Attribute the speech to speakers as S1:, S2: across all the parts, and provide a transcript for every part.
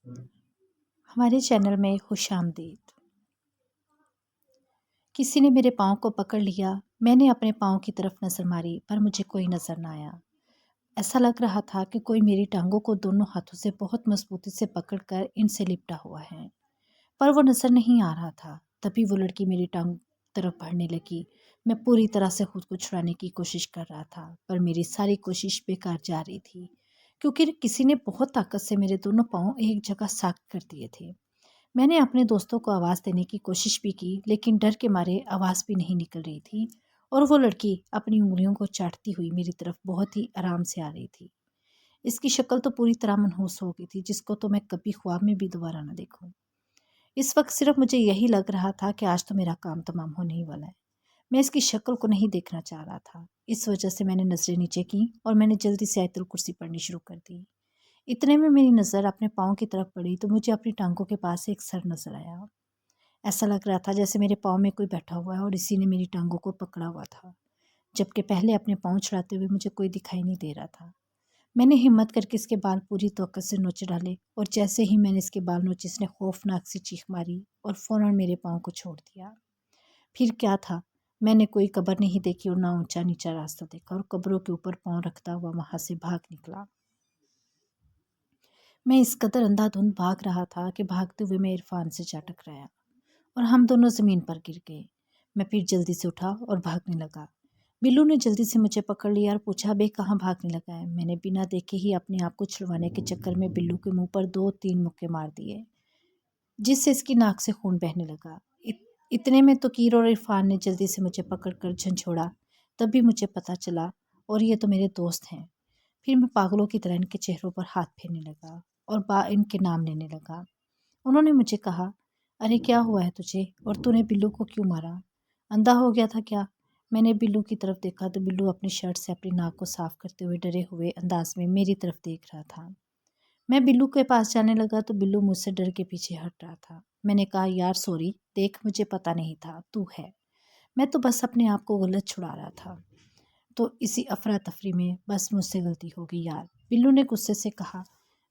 S1: हमारे चैनल में खुश आमदीद। किसी ने मेरे पाँव को पकड़ लिया। मैंने अपने पाँव की तरफ नज़र मारी पर मुझे कोई नज़र ना आया। ऐसा लग रहा था कि कोई मेरी टांगों को दोनों हाथों से बहुत मजबूती से पकड़कर इनसे लिपटा हुआ है, पर वो नज़र नहीं आ रहा था। तभी वो लड़की मेरी टांग तरफ बढ़ने लगी। मैं पूरी तरह से खुद को छुड़ाने की कोशिश कर रहा था, पर मेरी सारी कोशिश बेकार जा रही थी, क्योंकि किसी ने बहुत ताकत से मेरे दोनों पाँव एक जगह साक कर दिए थे। मैंने अपने दोस्तों को आवाज़ देने की कोशिश भी की, लेकिन डर के मारे आवाज़ भी नहीं निकल रही थी और वो लड़की अपनी उंगलियों को चाटती हुई मेरी तरफ बहुत ही आराम से आ रही थी। इसकी शक्ल तो पूरी तरह मनहूस हो गई थी, जिसको तो मैं कभी ख्वाब में भी दोबारा ना देखूं। इस वक्त सिर्फ मुझे यही लग रहा था कि आज तो मेरा काम तमाम होने ही वाला है। मैं इसकी शक्ल को नहीं देखना चाह रहा था। इस वजह से मैंने नज़रें नीचे की और मैंने जल्दी से आयतुल कुर्सी पढ़नी शुरू कर दी। इतने में मेरी नज़र अपने पाँव की तरफ पड़ी तो मुझे अपनी टांगों के पास एक सर नज़र आया। ऐसा लग रहा था जैसे मेरे पाँव में कोई बैठा हुआ है और इसी ने मेरी टांगों को पकड़ा हुआ था, जबकि पहले अपने पाँव छुड़ाते हुए मुझे कोई दिखाई नहीं दे रहा था। मैंने हिम्मत करके इसके बाल पूरी ताकत से नोच डाले और जैसे ही मैंने इसके बाल नोचे, इसने खौफनाक सी चीख मारी और फ़ौरन मेरे पाँव को छोड़ दिया। फिर क्या था, मैंने कोई कब्र नहीं देखी और ना ऊंचा नीचा रास्ता देखा और कब्रों के ऊपर पाँव रखता हुआ वहाँ से भाग निकला। मैं इस कदर अंधाधुंध भाग रहा था कि भागते हुए मैं इरफान से जा टकराया और हम दोनों ज़मीन पर गिर गए। मैं फिर जल्दी से उठा और भागने लगा। बिल्लू ने जल्दी से मुझे पकड़ लिया और पूछा, बे कहाँ भागने लगा है? मैंने बिना देखे ही अपने आप को छुड़वाने के चक्कर में बिल्लू के मुंह पर 2-3 मुक्के मार दिए, जिससे इसकी नाक से खून बहने लगा। इतने में तो कीर और इरफान ने जल्दी से मुझे पकड़कर झंझोड़ा। तभी मुझे पता चला और ये तो मेरे दोस्त हैं। फिर मैं पागलों की तरह इनके चेहरों पर हाथ फेरने लगा और इनके नाम लेने लगा। उन्होंने मुझे कहा, अरे क्या हुआ है तुझे और तूने बिल्लू को क्यों मारा? अंधा हो गया था क्या? मैंने बिल्लू की तरफ देखा तो बिल्लू अपनी शर्ट से अपनी नाक को साफ करते हुए डरे हुए अंदाज में मेरी तरफ देख रहा था। मैं बिल्लू के पास जाने लगा तो बिल्लू मुझसे डर के पीछे हट रहा था। मैंने कहा, यार सॉरी, देख मुझे पता नहीं था तू है। मैं तो बस अपने आप को गलत छुड़ा रहा था। तो इसी अफरा तफरी में बस मुझसे गलती हो गई यार। बिल्लू ने गुस्से से कहा,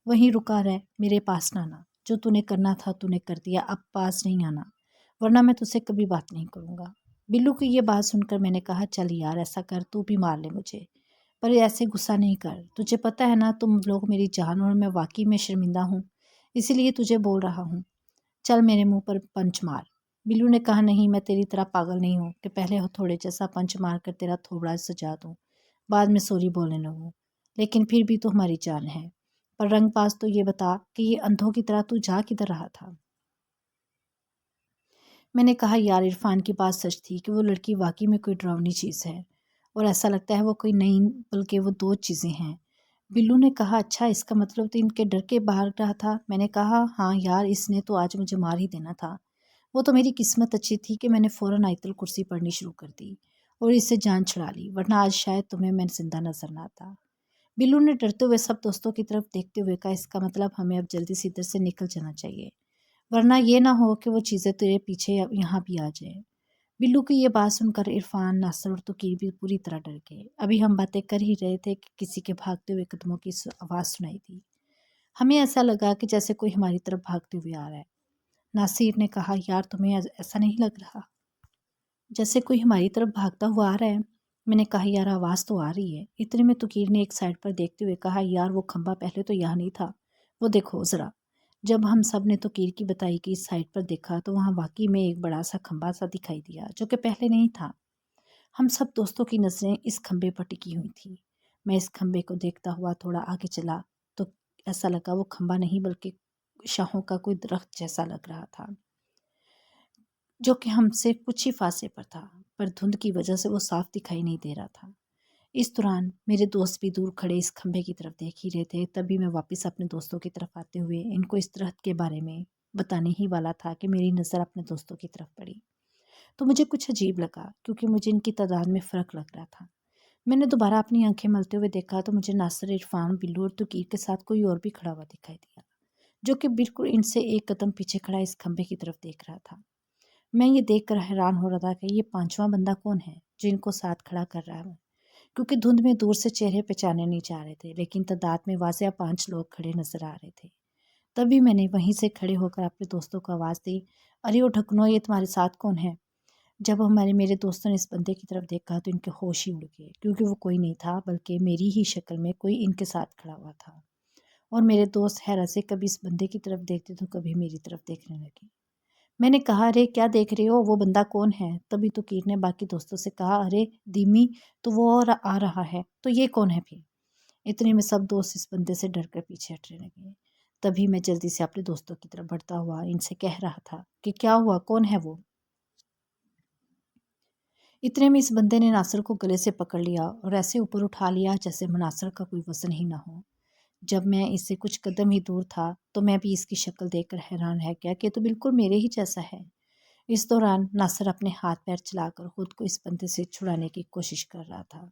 S1: वहीं रुका रह, मेरे पास ना आना। जो तूने करना था तूने कर दिया, अब पास नहीं आना, वरना मैं तुझसे कभी बात नहीं करूँगा। बिल्लू की ये बात सुनकर मैंने कहा, चल यार ऐसा कर, तू भी मार ले मुझे, पर ऐसे गुस्सा नहीं कर। तुझे पता है ना तुम लोग मेरी जान और मैं वाकई में शर्मिंदा हूँ, इसीलिए तुझे बोल रहा हूँ। चल मेरे मुंह पर पंच मार। बिल्लू ने कहा, नहीं मैं तेरी तरह पागल नहीं हूँ कि पहले थोड़े जैसा पंच मार कर तेरा थोबड़ा सजा दूँ, बाद में सॉरी बोलने लगूँ। लेकिन फिर भी तो हमारी जान है। पर रंगबाज तो ये बता कि ये अंधों की तरह तू जा किधर रहा था? मैंने कहा, यार इरफान की बात सच थी कि वो लड़की वाकई में कोई डरावनी चीज़ है और ऐसा लगता है वो कोई नहीं बल्कि वो दो चीज़ें हैं। बिल्लू ने कहा, अच्छा इसका मतलब तो इनके डर के भाग रहा था। मैंने कहा, हाँ यार इसने तो आज मुझे मार ही देना था। वो तो मेरी किस्मत अच्छी थी कि मैंने फ़ौरन आयतुल कुर्सी पढ़नी शुरू कर दी और इससे जान छुड़ा ली, वरना आज शायद तुम्हें मैं जिंदा नजर ना आता। बिल्लू ने डरते हुए सब दोस्तों की तरफ देखते हुए कहा, इसका मतलब हमें अब जल्दी से इधर से निकल जाना चाहिए, वरना ये ना हो कि वो चीज़ें तेरे पीछे अब यहाँ भी आ जाए। बिल्लू की ये बात सुनकर इरफान, नासिर और तुकीर भी पूरी तरह डर गए। अभी हम बातें कर ही रहे थे कि किसी के भागते हुए कदमों की आवाज़ सुनाई दी। हमें ऐसा लगा कि जैसे कोई हमारी तरफ भागते हुए आ रहा है। नासिर ने कहा, यार तुम्हें ऐसा नहीं लग रहा जैसे कोई हमारी तरफ भागता हुआ आ रहा है? मैंने कहा, यार आवाज़ तो आ रही है। इतने में तुकीर ने एक साइड पर देखते हुए कहा, यार वो खंबा पहले तो यहाँ नहीं था, वो देखो ज़रा। जब हम सब ने तुकीर की बताई कि इस साइड पर देखा तो वहाँ वाकई में एक बड़ा सा खंबा सा दिखाई दिया, जो कि पहले नहीं था। हम सब दोस्तों की नज़रें इस खंबे पर टिकी हुई थी। मैं इस खंबे को देखता हुआ थोड़ा आगे चला तो ऐसा लगा वो खंबा नहीं बल्कि शाहों का कोई दरख्त जैसा लग रहा था, जो कि हमसे कुछ ही फासले पर था, पर धुंध की वजह से वो साफ दिखाई नहीं दे रहा था। इस दौरान मेरे दोस्त भी दूर खड़े इस खंभे की तरफ देख ही रहे थे। तभी मैं वापस अपने दोस्तों की तरफ आते हुए इनको इस दरख्त के बारे में बताने ही वाला था कि मेरी नज़र अपने दोस्तों की तरफ पड़ी तो मुझे कुछ अजीब लगा, क्योंकि मुझे इनकी तादाद में फ़र्क लग रहा था। मैंने दोबारा अपनी आंखें मलते हुए देखा तो मुझे नासिर, इरफान, बिल्लू और तुकीर के साथ कोई और भी खड़ा हुआ दिखाई दिया, जो कि बिल्कुल इनसे एक कदम पीछे खड़ा इस खंभे की तरफ देख रहा था। मैं ये देखकर हैरान हो रहा था कि ये पांचवा बंदा कौन है जो इनको साथ खड़ा कर रहा है, क्योंकि धुंध में दूर से चेहरे पहचाने नहीं जा रहे थे, लेकिन तादाद में वाज़िया 5 लोग खड़े नजर आ रहे थे। तभी मैंने वहीं से खड़े होकर अपने दोस्तों को आवाज़ दी, अरे ओ ढकनो, ये तुम्हारे साथ कौन है? जब मेरे दोस्तों ने इस बंदे की तरफ देखा तो इनके होश ही उड़ गए, क्योंकि वो कोई नहीं था बल्कि मेरी ही शक्ल में कोई इनके साथ खड़ा हुआ था। और मेरे दोस्त हैरत से कभी इस बंदे की तरफ देखते तो कभी मेरी तरफ देखने लगे। मैंने कहा, अरे क्या देख रहे हो, वो बंदा कौन है? तभी तो कीर ने बाकी दोस्तों से कहा, अरे धीमी, तो वो और आ रहा है, तो ये कौन है फिर? इतने में सब दोस्त इस बंदे से डर कर पीछे हटने लगे। तभी मैं जल्दी से अपने दोस्तों की तरफ बढ़ता हुआ इनसे कह रहा था कि क्या हुआ, कौन है वो? इतने में इस बंदे ने नासिर को गले से पकड़ लिया और ऐसे ऊपर उठा लिया जैसे नासिर का कोई वजन ही ना हो। जब मैं इससे कुछ कदम ही दूर था तो मैं भी इसकी शक्ल देखकर हैरान रह गया कि ये तो बिल्कुल मेरे ही जैसा है। इस दौरान नासिर अपने हाथ पैर चलाकर खुद को इस बंदे से छुड़ाने की कोशिश कर रहा था,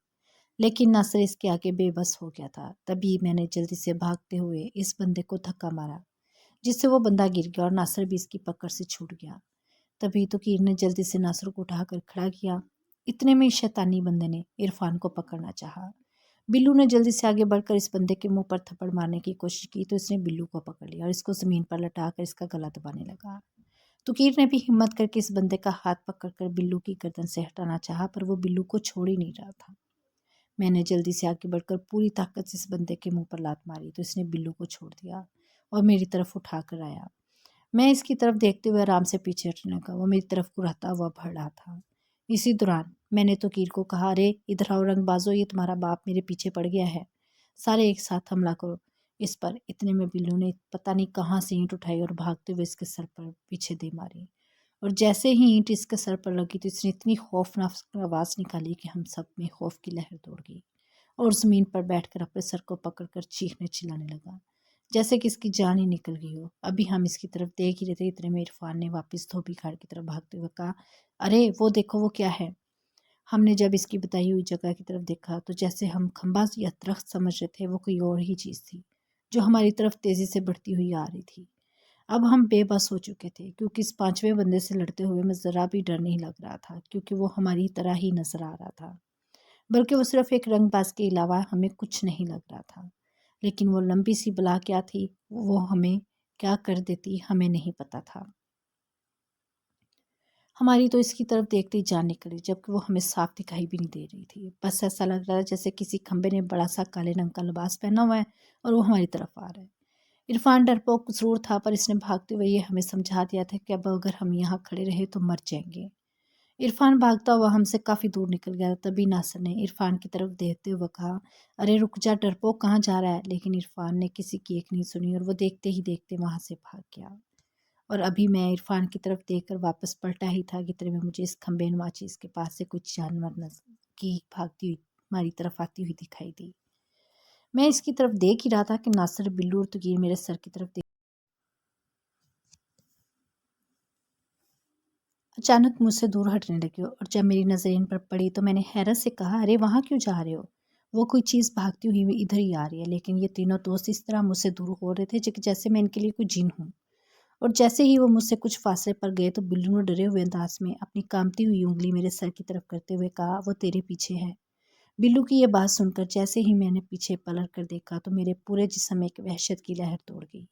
S1: लेकिन नासिर इसके आगे बेबस हो गया था। तभी मैंने जल्दी से भागते हुए इस बंदे को धक्का मारा, जिससे वो बंदा गिर गया और नासिर भी इसकी पकड़ से छूट गया। तभी तो कीर ने जल्दी से नासिर को उठाकर खड़ा किया। इतने में इस शैतानी बंदे ने इरफान को पकड़ना चाहा। बिल्लू ने जल्दी से आगे बढ़कर इस बंदे के मुंह पर थप्पड़ मारने की कोशिश की तो इसने बिल्लू को पकड़ लिया और इसको ज़मीन पर लटाकर इसका गला दबाने लगा। तो कीर ने भी हिम्मत करके इस बंदे का हाथ पकड़कर बिल्लू की गर्दन से हटाना चाहा, पर वो बिल्लू को छोड़ ही नहीं रहा था। मैंने जल्दी से आगे बढ़कर पूरी ताकत से इस बंदे के मुंह पर लात मारी तो इसने बिल्लू को छोड़ दिया और मेरी तरफ उठा कर आया। मैं इसकी तरफ देखते हुए आराम से पीछे हटने लगा। वो मेरी तरफ कुराता हुआ बढ़ रहा था। इसी दौरान मैंने तो कीर को कहा, अरे इधर आओ रंगबाजो, ये तुम्हारा बाप मेरे पीछे पड़ गया है, सारे एक साथ हमला करो इस पर। इतने में बिल्लू ने पता नहीं कहाँ से ईंट उठाई और भागते हुए इसके सर पर पीछे दे मारी। और जैसे ही ईंट इसके सर पर लगी तो इसने इतनी खौफनाक आवाज़ निकाली कि हम सब में खौफ की लहर दौड़ गई और ज़मीन पर बैठकर अपने सर को पकड़कर चीखने चिल्लाने लगा, जैसे कि इसकी जान ही निकल गई हो। अभी हम इसकी तरफ देख ही रहे थे, इतने में इरफान ने वापस धोबी खाड़ की तरफ भागते हुए कहा, अरे वो देखो, वो क्या है? हमने जब इसकी बताई हुई जगह की तरफ देखा तो जैसे हम खंबा या दरख्त समझ रहे थे, वो कोई और ही चीज़ थी जो हमारी तरफ तेज़ी से बढ़ती हुई आ रही थी। अब हम बेबस हो चुके थे, क्योंकि इस पांचवें बंदे से लड़ते हुए मैं ज़रा भी डर नहीं लग रहा था, क्योंकि वो हमारी तरह ही नज़र आ रहा था, बल्कि वो सिर्फ एक रंगबाज के अलावा हमें कुछ नहीं लग रहा था। लेकिन वो लंबी सी बला क्या थी, वो हमें क्या कर देती हमें नहीं पता था। हमारी तो इसकी तरफ देखते ही जान निकली, जबकि वो हमें साफ दिखाई भी नहीं दे रही थी। बस ऐसा लग रहा है जैसे किसी खंबे ने बड़ा सा काले रंग का लिबास पहना हुआ है और वो हमारी तरफ आ रहा है। इरफान डरपोक ज़रूर था, पर इसने भागते हुए ये हमें समझा दिया था कि अब अगर हम यहाँ खड़े रहे तो मर जाएंगे। इरफान भागता हुआ हमसे काफ़ी दूर निकल गया। तभी नासिर ने इरफान की तरफ देखते हुए कहा, अरे रुक जा डरपोक, कहाँ जा रहा है? लेकिन इरफान ने किसी की एक नहीं सुनी और वो देखते ही देखते वहाँ से भाग गया। और अभी मैं इरफान की तरफ देखकर वापस पलटा ही था कि इतने में मुझे इस खंबे नुमा चीज़ के पास से कुछ जानवर नजर की भागती हुई हमारी तरफ आती हुई दिखाई दी। मैं इसकी तरफ देख ही रहा था कि नासिर, बिल्लू और तकीर मेरे सर की तरफ अचानक मुझसे दूर हटने लगे और जब मेरी नज़र इन पर पड़ी तो मैंने हैरत से कहा, अरे वहाँ क्यों जा रहे हो? वो कोई चीज़ भागती हुई इधर ही आ रही है। लेकिन ये तीनों दोस्त इस तरह मुझसे दूर हो रहे थे जैसे मैं इनके लिए कोई जिन हूँ। और जैसे ही वो मुझसे कुछ फासले पर गए तो बिल्लू ने डरे हुए अंदाज में अपनी कामती हुई उंगली मेरे सर की तरफ करते हुए कहा, वो तेरे पीछे है। बिल्लू की ये बात सुनकर जैसे ही मैंने पीछे पलट कर देखा तो मेरे पूरे जिस्म में एक वहशत की लहर दौड़ गई।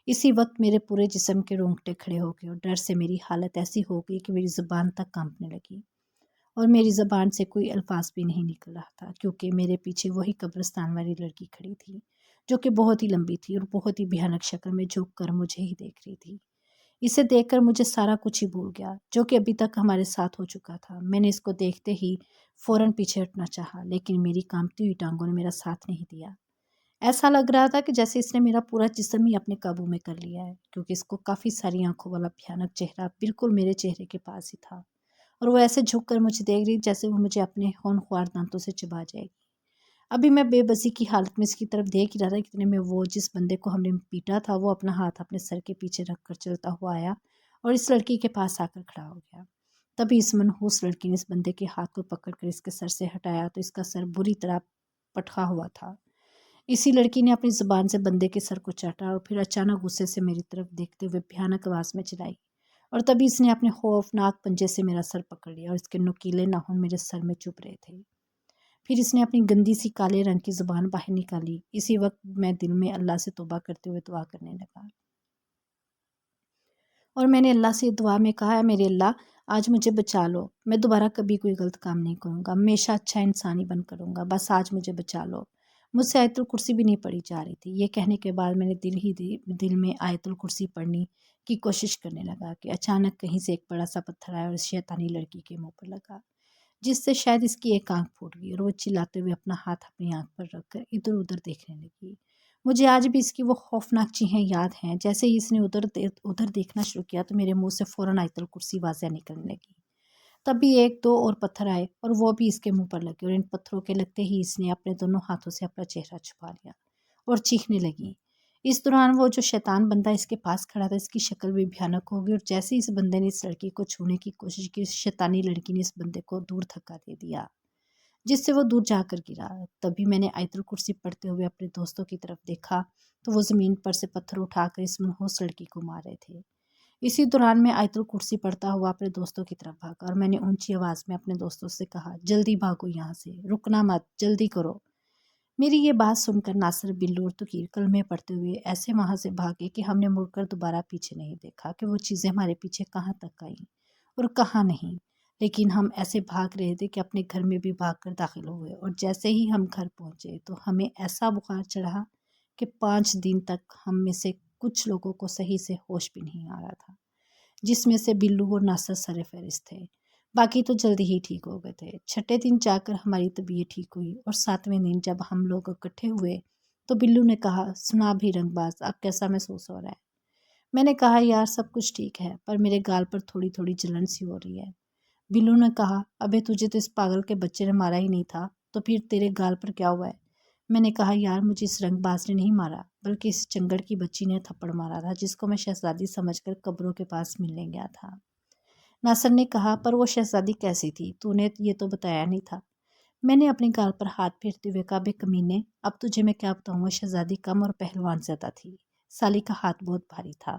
S1: इसी वक्त मेरे पूरे जिस्म के रोंगटे खड़े हो गए और डर से मेरी हालत ऐसी हो गई कि मेरी ज़ुबान तक कांपने लगी और मेरी ज़बान से कोई अल्फाज भी नहीं निकल रहा था, क्योंकि मेरे पीछे वही कब्रिस्तान वाली लड़की खड़ी थी, जो कि बहुत ही लंबी थी और बहुत ही भयानक शक्ल में झुक कर मुझे ही देख रही थी। इसे देखकर मुझे सारा कुछ ही भूल गया जो कि अभी तक हमारे साथ हो चुका था। मैंने इसको देखते ही फ़ौरन पीछे हटना चाहा, लेकिन मेरी कांपती हुई टांगों ने मेरा साथ नहीं दिया। ऐसा लग रहा था कि जैसे इसने मेरा पूरा जिस्म ही अपने काबू में कर लिया है, क्योंकि इसको काफ़ी सारी आंखों वाला भयानक चेहरा बिल्कुल मेरे चेहरे के पास ही था और वो ऐसे झुक कर मुझे देख रही जैसे वो मुझे अपने खूंखार दांतों से चबा जाएगी। अभी मैं बेबसी की हालत में इसकी तरफ देख ही रहा था, इतने में वो जिस बंदे को हमने पीटा था वो अपना हाथ अपने सर के पीछे रखकर चलता हुआ आया और इस लड़की के पास आकर खड़ा हो गया। तभी इस मनहूस लड़की ने इस बंदे के हाथ को पकड़कर इसके सर से हटाया तो इसका सर बुरी तरह पटका हुआ था। इसी लड़की ने अपनी जुबान से बंदे के सर को चाटा और फिर अचानक गुस्से से मेरी तरफ देखते हुए भयानक आवाज़ में चिल्लाई और तभी इसने अपने खौफनाक पंजे से मेरा सर पकड़ लिया और इसके नुकीले नाखून मेरे सर में चुभ रहे थे। फिर इसने अपनी गंदी सी काले रंग की जुबान बाहर निकाली। इसी वक्त मैं दिल में अल्लाह से तौबा करते हुए दुआ करने लगा, اور میں نے اللہ سے دعا میں کہا ہے میرے اللہ آج مجھے بچا لو، میں دوبارہ کبھی کوئی غلط کام نہیں کروں گا، ہمیشہ اچھا انسان ہی بن کروں گا، بس آج مجھے بچا لو۔ مجھ سے آیت الکرسی بھی نہیں پڑھی جا رہی تھی۔ یہ کہنے کے بعد میں نے دل میں آیت الکرسی پڑھنے کی کوشش کرنے لگا کہ اچانک کہیں سے ایک بڑا سا پتھر آیا اور اس شیطانی لڑکی کے منہ پر لگا، جس سے شاید اس کی ایک آنکھ پھوٹ گئی اور وہ چلاتے ہوئے اپنا ہاتھ اپنی آنکھ پر رکھ کر ادھر ادھر دیکھنے لگی۔ مجھے آج بھی اس کی وہ خوفناک چیخیں یاد ہیں۔ جیسے ہی اس نے ادھر دیکھنا شروع کیا تو میرے منہ سے فوراً آیت الکرسی واضح نکلنے لگی۔ تب بھی ایک دو اور پتھر آئے اور وہ بھی اس کے منہ پر لگے اور ان پتھروں کے لگتے ہی اس نے اپنے دونوں ہاتھوں سے اپنا چہرہ چھپا لیا اور چیخنے لگی۔ اس دوران وہ جو شیطان بندہ اس کے پاس کھڑا تھا اس کی شکل بھی بھیانک ہو گئی اور جیسے ہی اس بندے نے اس لڑکی کو چھونے کی کوشش کی، اس شیطانی لڑکی نے اس بندے کو دور دھکا دے دیا جس سے وہ دور جا کر گرا۔ تبھی میں نے آیت الکرسی پڑھتے ہوئے اپنے دوستوں کی طرف دیکھا تو وہ زمین پر سے پتھر اٹھا کر اس منحوس لڑکی کو مار رہے تھے۔ اسی دوران میں آیت الکرسی پڑھتا ہوا اپنے دوستوں کی طرف بھاگا اور میں نے اونچی آواز میں اپنے دوستوں سے کہا، جلدی بھاگو یہاں سے، رکنا مت، جلدی کرو۔ میری یہ بات سن کر ناصر، بلو اور تقیر کلمے پڑھتے ہوئے ایسے وہاں سے بھاگے کہ ہم نے مڑ کر دوبارہ پیچھے نہیں دیکھا کہ وہ چیزیں ہمارے پیچھے کہاں تک آئیں اور کہاں نہیں، لیکن ہم ایسے بھاگ رہے تھے کہ اپنے گھر میں بھی بھاگ کر داخل ہوئے اور جیسے ہی ہم گھر پہنچے تو ہمیں ایسا بخار چڑھا کہ 5 دن تک ہم میں سے کچھ لوگوں کو صحیح سے ہوش بھی نہیں آ رہا تھا، جس میں سے بلو اور ناصر سر فہرست تھے۔ باقی تو جلدی ہی ٹھیک ہو گئے تھے۔ چھٹے دن جا کر ہماری طبیعت ٹھیک ہوئی اور 7ویں دن جب ہم لوگ اکٹھے ہوئے تو بلو نے کہا، سنا بھی رنگ باز، اب کیسا محسوس ہو رہا ہے؟ میں نے کہا، یار سب کچھ ٹھیک ہے پر میرے گال پر تھوڑی تھوڑی جلن سی ہو رہی ہے۔ بلو نے کہا، ابے تجھے تو اس پاگل کے بچے نے مارا ہی نہیں تھا تو پھر تیرے گال پر کیا ہوا ہے؟ میں نے کہا، یار مجھے اس رنگ باز نے نہیں مارا بلکہ اس چنگڑ کی بچی نے تھپڑ مارا تھا جس کو میں شہزادی سمجھ کر قبروں کے پاس ملنے گیا تھا۔ ناصر نے کہا، پر وہ شہزادی کیسی تھی؟ تو نے یہ تو بتایا نہیں تھا۔ میں نے اپنے گال پر ہاتھ پھیرتے ہوئے کہا، بے کمینے، اب تجھے میں کیا بتاؤں، وہ شہزادی کم اور پہلوان زیادہ تھی۔ سالی کا ہاتھ بہت بھاری تھا۔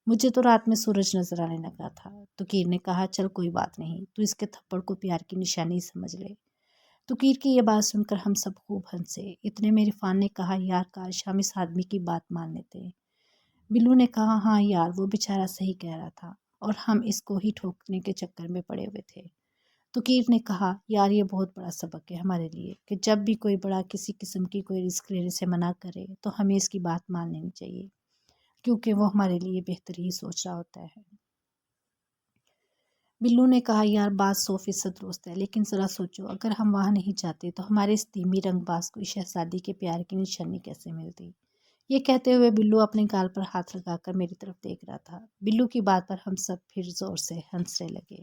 S1: مجھے تو رات میں سورج نظر آنے لگا تھا۔ تقیر نے کہا، چل کوئی بات نہیں، تو اس کے تھپڑ کو پیار کی نشانی سمجھ لے۔ تقیر کی یہ بات سن کر ہم سب خوب ہنسے۔ اتنے میں عرفان نے کہا، یار کاش ہم اس آدمی کی بات مان لیتے۔ بلو نے کہا، ہاں یار وہ بیچارہ صحیح کہہ رہا تھا اور ہم اس کو ہی ٹھوکنے کے چکر میں پڑے ہوئے تھے۔ تقیر نے کہا، یار یہ بہت بڑا سبق ہے ہمارے لیے کہ جب بھی کوئی بڑا کسی قسم کی کوئی رسک لینے سے منع کرے تو ہمیں اس کی بات مان لینی چاہیے کیونکہ وہ ہمارے لیے بہتر ہی سوچ رہا ہوتا ہے۔ بلو نے کہا، یار بات 100% درست ہے، لیکن ذرا سوچو اگر ہم وہاں نہیں جاتے تو ہمارے اس دھیمی رنگ باز کو شہزادی کے پیار کی نشانی کیسے ملتی؟ یہ کہتے ہوئے بلو اپنے گال پر ہاتھ لگا کر میری طرف دیکھ رہا تھا۔ بلو کی بات پر ہم سب پھر زور سے ہنسنے لگے۔